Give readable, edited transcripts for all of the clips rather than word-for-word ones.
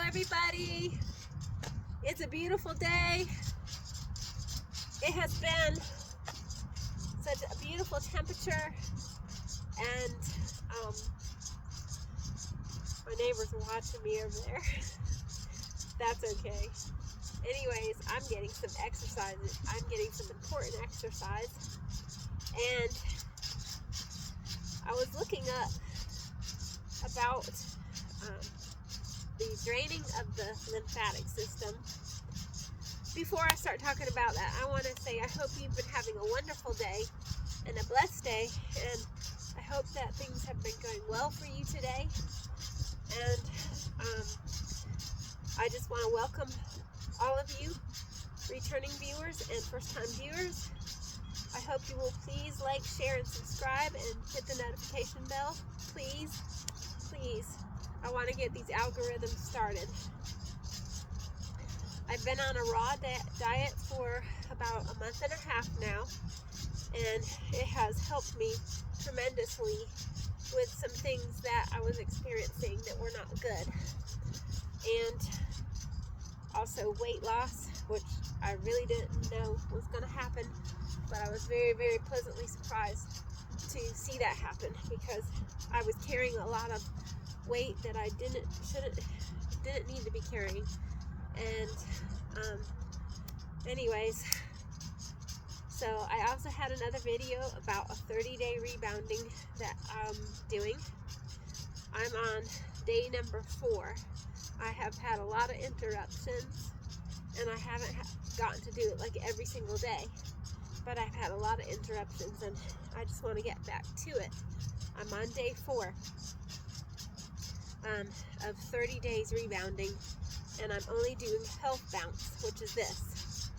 everybody. It's a beautiful day. It has been such a beautiful temperature, and my neighbors are watching me over there. That's okay. Anyways, I'm getting some exercise. I'm getting some important exercise, and I was looking up about the draining of the lymphatic system. Before I start talking about that, I want to say I hope you've been having a wonderful day and a blessed day, and I hope that things have been going well for you today. And I just want to welcome all of you returning viewers and first-time viewers. I hope you will please like, share, and subscribe, and hit the notification bell. Please, please. I want to get these algorithms started. I've been on a raw diet for about a month and a half now, and it has helped me tremendously with some things that I was experiencing that were not good. And also weight loss, which I really didn't know was going to happen, but I was very, very pleasantly surprised to see that happen, because I was carrying a lot of weight that I didn't need to be carrying. And anyways, so I also had another video about a 30-day rebounding that I'm doing. I'm on day number 4. I have had a lot of interruptions, and I haven't gotten to do it like every single day, but I've had a lot of interruptions, and I just want to get back to it. I'm on day 4 of 30 days rebounding, and I'm only doing health bounce, which is this.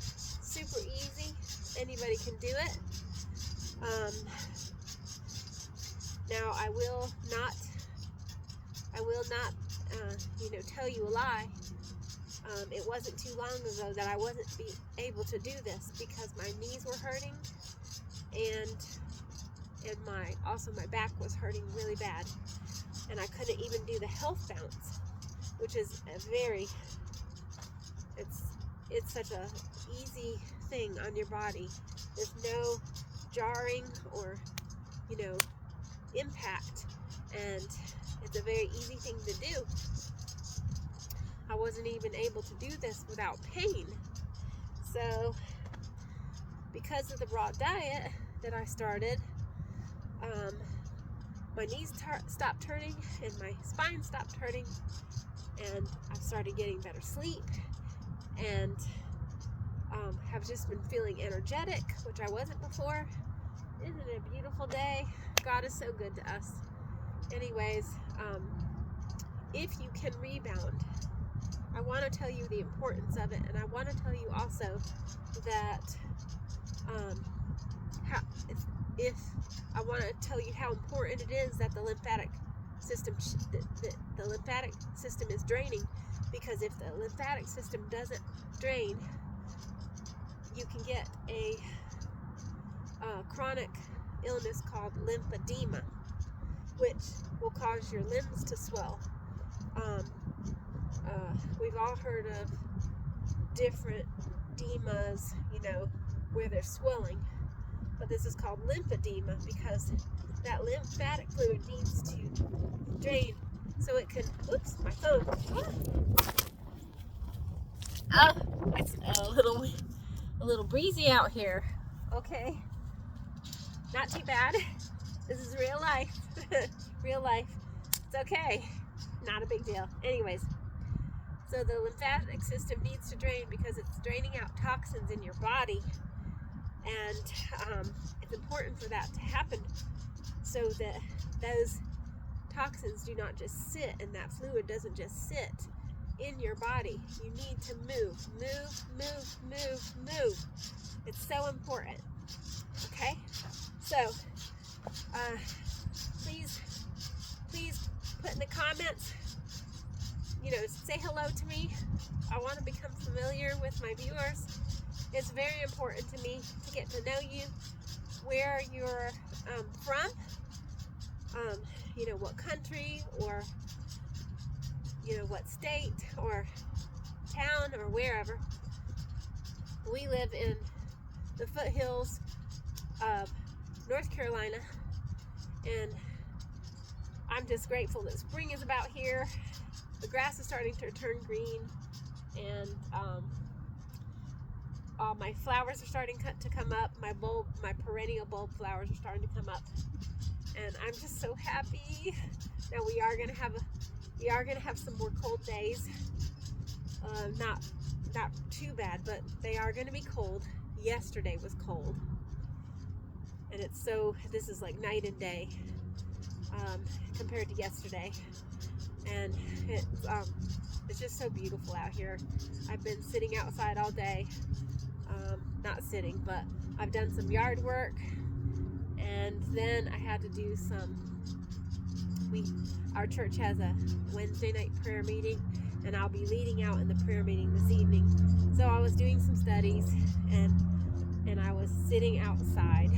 Super easy. Anybody can do it. Now I will not tell you a lie. It wasn't too long ago that I wasn't able to do this because my knees were hurting, and my back was hurting really bad, and I couldn't even do the health bounce, which is it's such a easy thing on your body. There's no jarring or impact, and it's a very easy thing to do. I wasn't even able to do this without pain. So because of the raw diet that I started, my knees stopped hurting, and my spine stopped hurting, and I started getting better sleep, and have just been feeling energetic, which I wasn't before. Isn't it a beautiful day? God is so good to us. Anyways, if you can rebound, I want to tell you the importance of it, and I want to tell you also that I want to tell you how important it is that the lymphatic system is draining, because if the lymphatic system doesn't drain, you can get a chronic illness called lymphedema, which will cause your limbs to swell. We've all heard of different edemas, where they're swelling, but this is called lymphedema because that lymphatic fluid needs to drain so it can. Oops, my phone. It's a little breezy out here. Okay, not too bad. This is real life. Real life. It's okay. Not a big deal. Anyways, so the lymphatic system needs to drain because it's draining out toxins in your body, and it's important for that to happen so that those toxins do not just sit, and that fluid doesn't just sit in your body. You need to move. It's so important. Okay? So, please put in the comments, say hello to me. I want to become familiar with my viewers. It's very important to me to get to know you, where you're from, what country, or what state or town or wherever. We live in the foothills of North Carolina, and I'm just grateful that spring is about here. The grass is starting to turn green, and all my flowers are starting to come up. My perennial bulb flowers are starting to come up, and I'm just so happy. Now we are gonna have some more cold days. Not too bad, but they are gonna be cold. Yesterday was cold, and this is like night and day compared to yesterday, and it's just so beautiful out here. I've been sitting outside all day. Not sitting, but I've done some yard work, and then I had to do our church has a Wednesday night prayer meeting, and I'll be leading out in the prayer meeting this evening. So I was doing some studies, and I was sitting outside,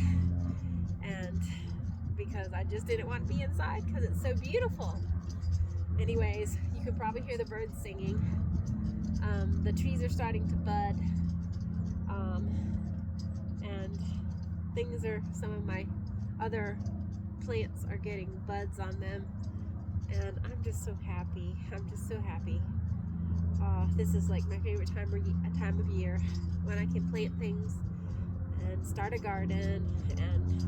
and because I just didn't want to be inside because it's so beautiful. Anyways, you can probably hear the birds singing. The trees are starting to bud, and some of my other plants are getting buds on them, and I'm just so happy. This is like my favorite time of year, when I can plant things and start a garden and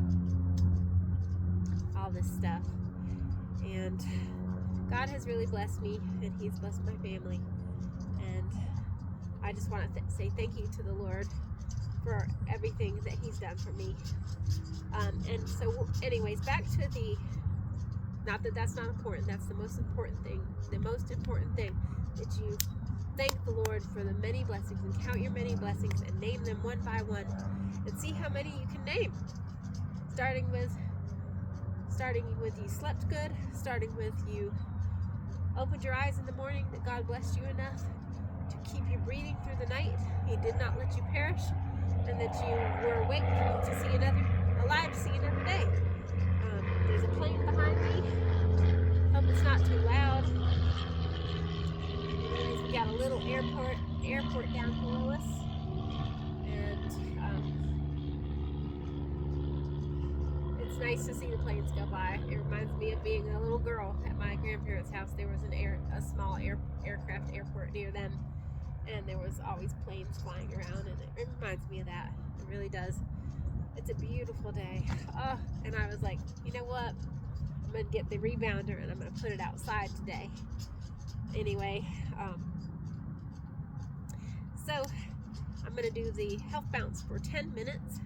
all this stuff. And God has really blessed me, and He's blessed my family, and I just want to say thank you to the Lord for everything that He's done for me. And so anyways, back to not that that's not important, that's the most important thing. The most important thing, that you thank the Lord for the many blessings, and count your many blessings and name them one by one, and see how many you can name. Starting with you slept good, starting with you opened your eyes in the morning, that God blessed you enough to keep you breathing through the night. He did not let you perish, and that you were awake alive to see another day. There's a plane behind me. Hope it's not too loud. Anyways, we got a little airport down below us, and it's nice to see the planes go by. It reminds me of being a little girl at my grandparents' house. There was a small aircraft airport near them, and there was always planes flying around, and it reminds me of that. It really does. It's a beautiful day. And I was like, you know what? I'm going to get the rebounder, and I'm going to put it outside today. Anyway, so I'm going to do the health bounce for 10 minutes.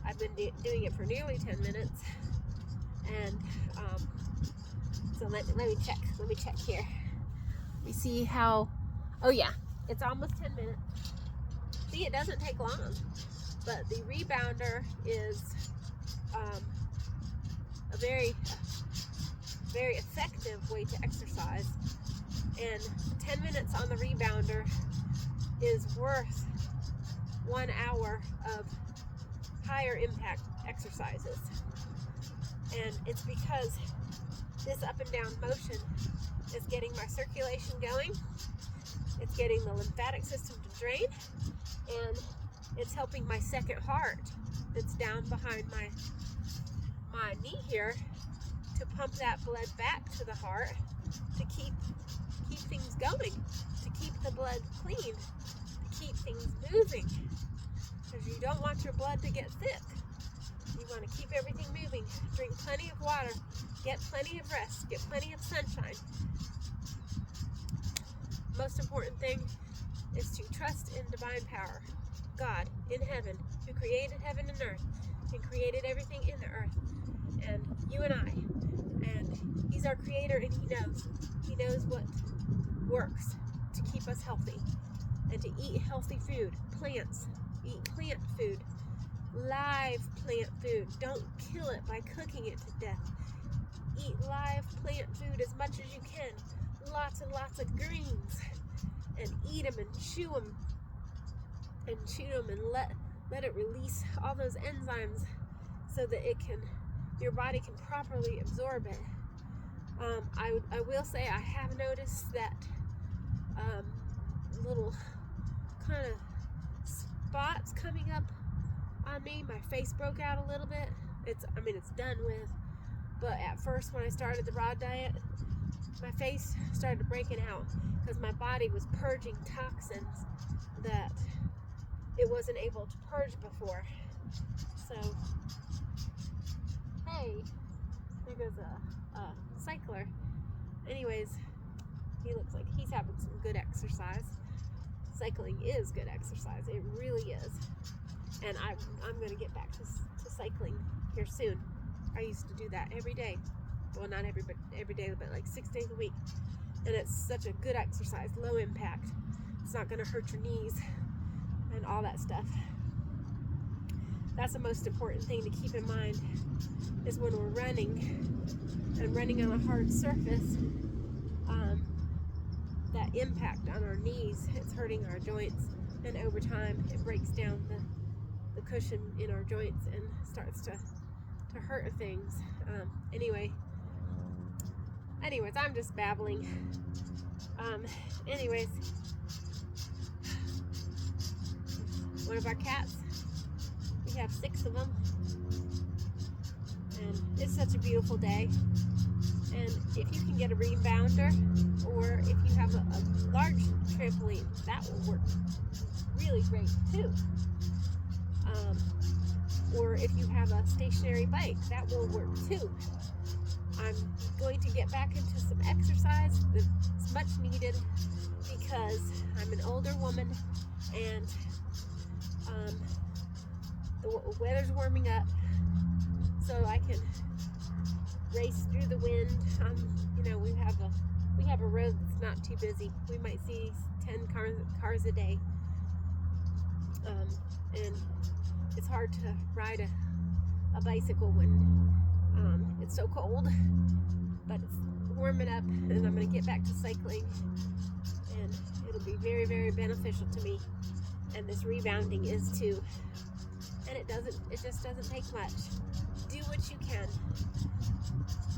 I've been doing it for nearly 10 minutes. And so let me check. Let me check here. We see how, oh yeah, it's almost 10 minutes. See, it doesn't take long. But the rebounder is a very, very effective way to exercise. And 10 minutes on the rebounder is worth 1 hour of higher impact exercises. And it's because this up and down motion is getting my circulation going. It's getting the lymphatic system to drain, and it's helping my second heart that's down behind my knee here to pump that blood back to the heart, to keep things going, to keep the blood clean, to keep things moving. Because you don't want your blood to get thick. You want to keep everything moving. Drink plenty of water. Get plenty of rest. Get plenty of sunshine. Most important thing is to trust in divine power. God in heaven, who created heaven and earth, and created everything in the earth, and you and I. And He's our creator, and He knows what works to keep us healthy, and to eat healthy food, plants. Eat plant food, live plant food. Don't kill it by cooking it to death. Eat live plant food as much as you can. Lots and lots of greens, and eat them and chew them and let it release all those enzymes so that your body can properly absorb it. I will say I have noticed that little kind of spots coming up on me. My face broke out a little bit. It's done with, but at first when I started the raw diet, my face started breaking out because my body was purging toxins that it wasn't able to purge before. So, hey, there goes a cycler. Anyways, he looks like he's having some good exercise. Cycling is good exercise. It really is. And I'm going to get back to cycling here soon. I used to do that every day. Well, not every day, but like 6 days a week. And it's such a good exercise, low impact. It's not going to hurt your knees and all that stuff. That's the most important thing to keep in mind is when we're running and running on a hard surface, that impact on our knees, it's hurting our joints, and over time it breaks down the cushion in our joints and starts to hurt things. Anyways, I'm just babbling. Anyways, one of our cats, we have 6 of them, and it's such a beautiful day. And if you can get a rebounder, or if you have a large trampoline, that will work really great too. Or if you have a stationary bike, that will work too. I'm going to get back into some exercise. It's much needed because I'm an older woman and the weather's warming up, so I can race through the wind. We have a road that's not too busy. We might see 10 cars a day, and it's hard to ride a bicycle when it's so cold. But it's warming up, and I'm going to get back to cycling, and it'll be very, very beneficial to me. And this rebounding is too. And it just doesn't take much. Do what you can.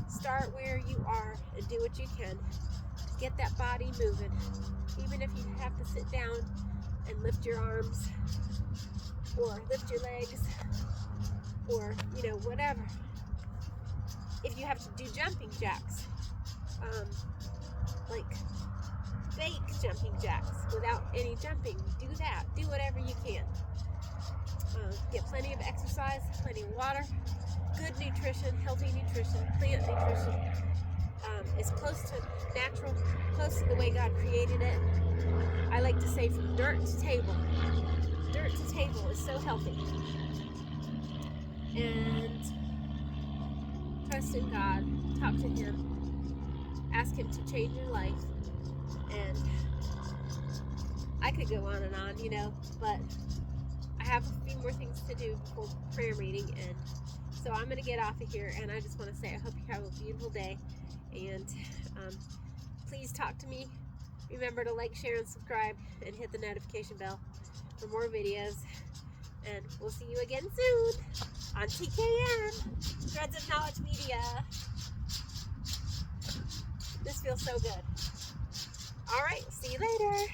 Start where you are and do what you can to get that body moving. Even if you have to sit down and lift your arms or lift your legs or whatever. If you have to do jumping jacks, like fake jumping jacks without any jumping, do that. Do whatever you can. Get plenty of exercise, plenty of water, good nutrition, healthy nutrition, plant nutrition. It's close to natural, close to the way God created it. I like to say from dirt to table. Dirt to table is so healthy. And trust in God, talk to Him, ask Him to change your life. And I could go on and on, but I have a few more things to do before prayer meeting, and so I'm going to get off of here, and I just want to say I hope you have a beautiful day, and please talk to me. Remember to like, share, and subscribe, and hit the notification bell for more videos, and we'll see you again soon on TKM, Threads of Knowledge Media. This feels so good. All right, see you later.